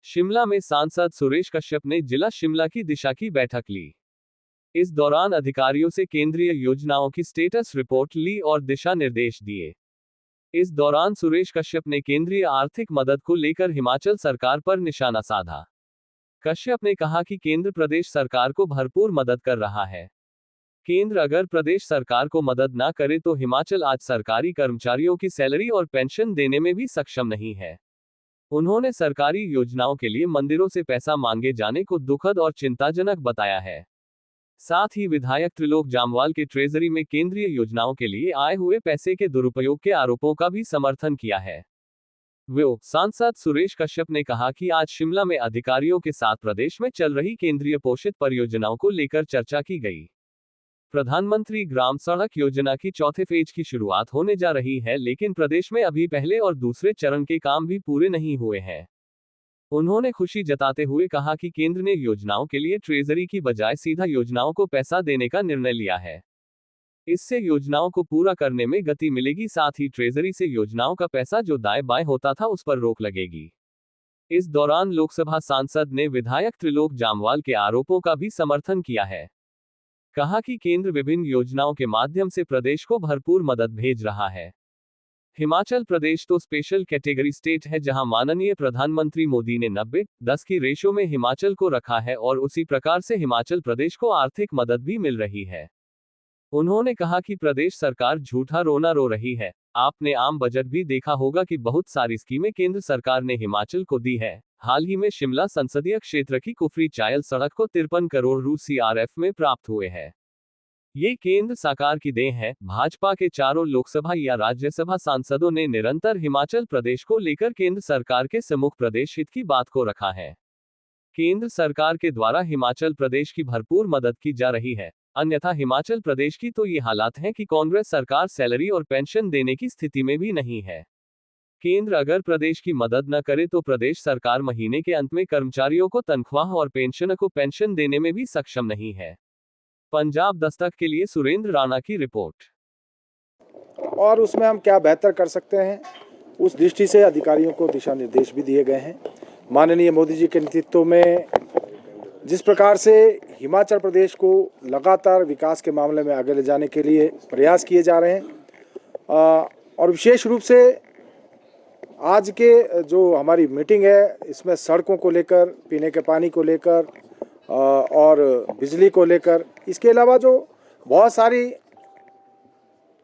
शिमला में सांसद सुरेश कश्यप ने जिला शिमला की दिशा की बैठक ली। इस दौरान अधिकारियों से केंद्रीय योजनाओं की स्टेटस रिपोर्ट ली और दिशा निर्देश दिए। इस दौरान सुरेश कश्यप ने केंद्रीय आर्थिक मदद को लेकर हिमाचल सरकार पर निशाना साधा। कश्यप ने कहा कि केंद्र प्रदेश सरकार को भरपूर मदद कर रहा है। केंद्र अगर प्रदेश सरकार को मदद ना करे तो हिमाचल आज सरकारी कर्मचारियों की सैलरी और पेंशन देने में भी सक्षम नहीं है। उन्होंने सरकारी योजनाओं के लिए मंदिरों से पैसा मांगे जाने को दुखद और चिंताजनक बताया है। साथ ही विधायक त्रिलोक जामवाल के ट्रेजरी में केंद्रीय योजनाओं के लिए आए हुए पैसे के दुरुपयोग के आरोपों का भी समर्थन किया है। सांसद सुरेश कश्यप ने कहा कि आज शिमला में अधिकारियों के साथ प्रदेश में चल रही केंद्रीय पोषित परियोजनाओं को लेकर चर्चा की गई। प्रधानमंत्री ग्राम सड़क योजना की चौथे फेज की शुरुआत होने जा रही है, लेकिन प्रदेश में अभी पहले और दूसरे चरण के काम भी पूरे नहीं हुए हैं। उन्होंने खुशी जताते हुए कहा कि केंद्र ने योजनाओं के लिए ट्रेजरी की बजाय सीधा योजनाओं को पैसा देने का निर्णय लिया है। इससे योजनाओं को पूरा करने में गति मिलेगी, साथ ही ट्रेजरी से योजनाओं का पैसा जो दाएं बाएं होता था उस पर रोक लगेगी। इस दौरान लोकसभा सांसद ने विधायक त्रिलोक जामवाल के आरोपों का भी समर्थन किया है। कहा कि केंद्र विभिन्न योजनाओं के माध्यम से प्रदेश को भरपूर मदद भेज रहा है। हिमाचल प्रदेश तो स्पेशल कैटेगरी स्टेट है, जहां माननीय प्रधानमंत्री मोदी ने 90-10 की रेशो में हिमाचल को रखा है और उसी प्रकार से हिमाचल प्रदेश को आर्थिक मदद भी मिल रही है। उन्होंने कहा कि प्रदेश सरकार झूठा रोना रो रही है। आपने आम बजट भी देखा होगा कि बहुत सारी स्कीमें केंद्र सरकार ने हिमाचल को दी है। हाल ही में शिमला संसदीय क्षेत्र की कुफरी चायल सड़क को 53 करोड़ रू CRF में प्राप्त हुए हैं। ये केंद्र सरकार की देन है। भाजपा के चारों लोकसभा या राज्यसभा सांसदों ने निरंतर हिमाचल प्रदेश को लेकर केंद्र सरकार के सम्मुख प्रदेश हित की बात को रखा है। केंद्र सरकार के द्वारा हिमाचल प्रदेश की भरपूर मदद की जा रही है, अन्यथा हिमाचल प्रदेश की तो ये हालात हैं कि कांग्रेस सरकार सैलरी और पेंशन देने की स्थिति में भी नहीं है। केंद्र अगर प्रदेश की मदद न करे तो प्रदेश सरकार महीने के अंत में कर्मचारियों को तनख्वाह और पेंशन को पेंशन देने में भी सक्षम नहीं है। पंजाब दस्तक के लिए सुरेंद्र राणा की रिपोर्ट। और उसमें हम क्या बेहतर कर सकते हैं, उस दृष्टि से अधिकारियों को दिशा निर्देश भी दिए गए हैं। माननीय मोदी जी के नेतृत्व में जिस प्रकार से हिमाचल प्रदेश को लगातार विकास के मामले में आगे ले जाने के लिए प्रयास किए जा रहे हैं, और विशेष रूप से आज के जो हमारी मीटिंग है इसमें सड़कों को लेकर, पीने के पानी को लेकर और बिजली को लेकर, इसके अलावा जो बहुत सारी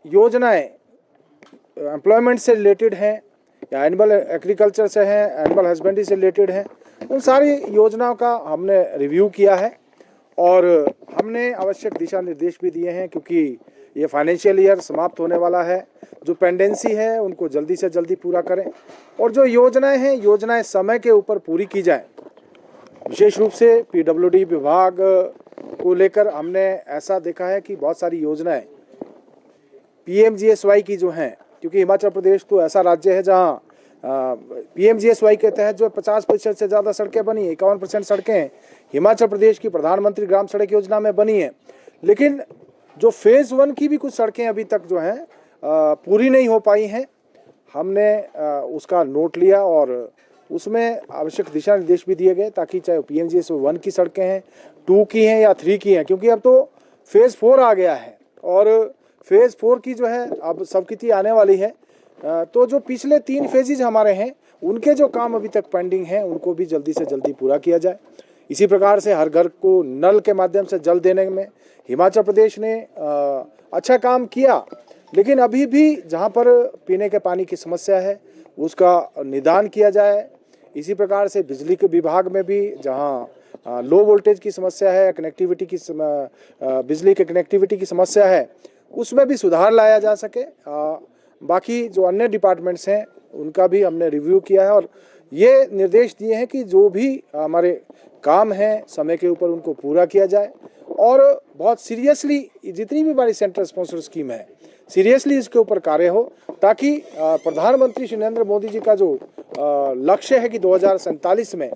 योजनाएं एम्प्लॉयमेंट से रिलेटेड हैं या एनिमल एग्रीकल्चर से हैं, एनिमल हस्बेंड्री से रिलेटेड हैं, उन सारी योजनाओं का हमने रिव्यू किया है और हमने आवश्यक दिशा निर्देश भी दिए हैं, क्योंकि ये फाइनेंशियल ईयर समाप्त होने वाला है। जो पेंडेंसी है उनको जल्दी से जल्दी पूरा करें और जो योजनाएं हैं, योजनाएं समय के ऊपर पूरी की जाएं। विशेष रूप से PWD विभाग को लेकर हमने ऐसा देखा है कि बहुत सारी योजनाएं PMGSY की जो हैं, क्योंकि हिमाचल प्रदेश तो ऐसा राज्य है जहां PMGSY के तहत जो 50% से ज़्यादा सड़कें बनी, 51% सड़कें हिमाचल प्रदेश की प्रधानमंत्री ग्राम सड़क योजना में बनी हैं। लेकिन जो फेज़ 1 की भी कुछ सड़कें अभी तक जो हैं पूरी नहीं हो पाई हैं। हमने उसका नोट लिया और उसमें आवश्यक दिशा निर्देश भी दिए गए, ताकि चाहे PMGSY 1 की सड़कें हैं, 2 की हैं या 3 की हैं, क्योंकि अब तो फेज़ 4 आ गया है और फेज़ 4 की जो है अब स्वीकृति आने वाली है। तो जो पिछले 3 फेजेज हमारे हैं उनके जो काम अभी तक पेंडिंग हैं उनको भी जल्दी से जल्दी पूरा किया जाए। इसी प्रकार से हर घर को नल के माध्यम से जल देने में हिमाचल प्रदेश ने अच्छा काम किया, लेकिन अभी भी जहां पर पीने के पानी की समस्या है उसका निदान किया जाए। इसी प्रकार से बिजली के विभाग में भी जहां लो वोल्टेज की समस्या है, कनेक्टिविटी की बिजली के कनेक्टिविटी की समस्या है, उसमें भी सुधार लाया जा सके। बाकी जो अन्य डिपार्टमेंट्स हैं उनका भी हमने रिव्यू किया है और ये निर्देश दिए हैं कि जो भी हमारे काम हैं समय के ऊपर उनको पूरा किया जाए और बहुत सीरियसली जितनी भी हमारी सेंट्रल स्पॉन्सर स्कीम है सीरियसली इसके ऊपर कार्य हो, ताकि प्रधानमंत्री श्री नरेंद्र मोदी जी का जो लक्ष्य है कि 2047 में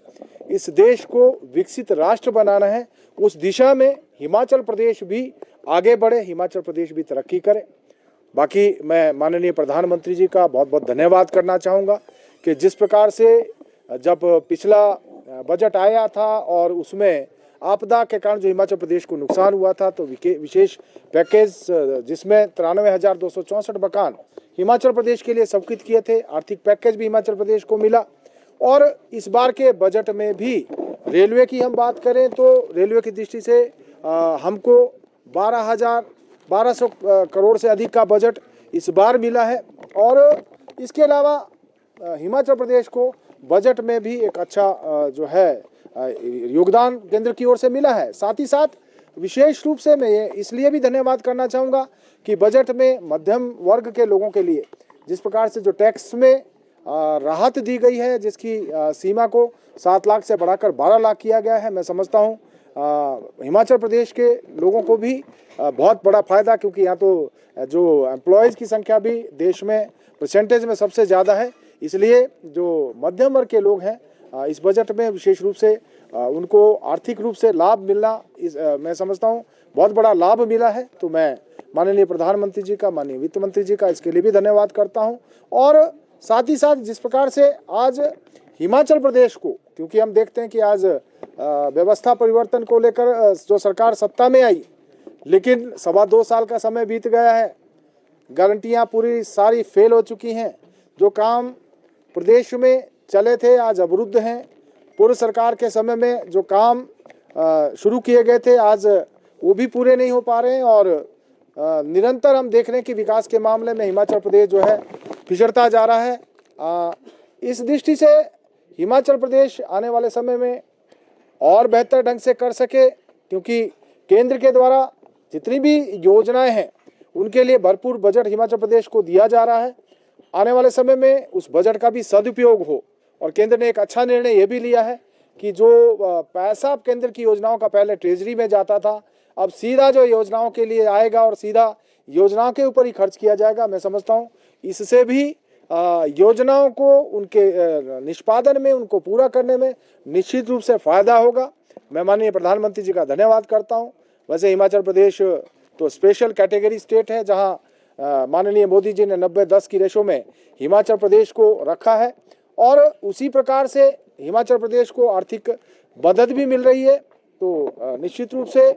इस देश को विकसित राष्ट्र बनाना है, उस दिशा में हिमाचल प्रदेश भी आगे बढ़े, हिमाचल प्रदेश भी तरक्की करे। बाकी मैं माननीय प्रधानमंत्री जी का बहुत बहुत धन्यवाद करना चाहूँगा कि जिस प्रकार से जब पिछला बजट आया था और उसमें आपदा के कारण जो हिमाचल प्रदेश को नुकसान हुआ था, तो विशेष पैकेज जिसमें 93,264 मकान हिमाचल प्रदेश के लिए स्वीकृत किए थे, आर्थिक पैकेज भी हिमाचल प्रदेश को मिला। और इस बार के बजट में भी रेलवे की हम बात करें तो रेलवे की दृष्टि से हमको 12,200 करोड़ से अधिक का बजट इस बार मिला है। और इसके अलावा हिमाचल प्रदेश को बजट में भी एक अच्छा जो है योगदान केंद्र की ओर से मिला है। साथ ही साथ विशेष रूप से मैं ये इसलिए भी धन्यवाद करना चाहूँगा कि बजट में मध्यम वर्ग के लोगों के लिए जिस प्रकार से जो टैक्स में राहत दी गई है, जिसकी सीमा को 7 लाख से बढ़ाकर 12 लाख किया गया है, मैं समझता हूँ हिमाचल प्रदेश के लोगों को भी बहुत बड़ा फायदा, क्योंकि यहाँ तो जो एम्प्लॉयज़ की संख्या भी देश में परसेंटेज में सबसे ज़्यादा है। इसलिए जो मध्यम वर्ग के लोग हैं इस बजट में विशेष रूप से उनको आर्थिक रूप से लाभ मिलना मैं समझता हूँ बहुत बड़ा लाभ मिला है। तो मैं माननीय प्रधानमंत्री जी का, माननीय वित्त मंत्री जी का इसके लिए भी धन्यवाद करता हूँ। और साथ ही साथ जिस प्रकार से आज हिमाचल प्रदेश को, क्योंकि हम देखते हैं कि आज व्यवस्था परिवर्तन को लेकर जो सरकार सत्ता में आई, लेकिन 2.25 साल का समय बीत गया है, गारंटियाँ पूरी सारी फेल हो चुकी हैं। जो काम प्रदेश में चले थे आज अवरुद्ध हैं। पूर्व सरकार के समय में जो काम शुरू किए गए थे आज वो भी पूरे नहीं हो पा रहे हैं। और निरंतर हम देख रहे हैं कि विकास के मामले में हिमाचल प्रदेश जो है पिछड़ता जा रहा है। इस दृष्टि से हिमाचल प्रदेश आने वाले समय में और बेहतर ढंग से कर सके, क्योंकि केंद्र के द्वारा जितनी भी योजनाएं हैं उनके लिए भरपूर बजट हिमाचल प्रदेश को दिया जा रहा है। आने वाले समय में उस बजट का भी सदुपयोग हो। और केंद्र ने एक अच्छा निर्णय ये भी लिया है कि जो पैसा केंद्र की योजनाओं का पहले ट्रेजरी में जाता था, अब सीधा जो योजनाओं के लिए आएगा और सीधा योजनाओं के ऊपर ही खर्च किया जाएगा। मैं समझता हूँ इससे भी योजनाओं को उनके निष्पादन में, उनको पूरा करने में निश्चित रूप से फायदा होगा। मैं माननीय प्रधानमंत्री जी का धन्यवाद करता हूँ। वैसे हिमाचल प्रदेश तो स्पेशल कैटेगरी स्टेट है, जहाँ माननीय मोदी जी ने 90-10 की रेशो में हिमाचल प्रदेश को रखा है। और उसी प्रकार से हिमाचल प्रदेश को आर्थिक मदद भी मिल रही है। तो निश्चित रूप से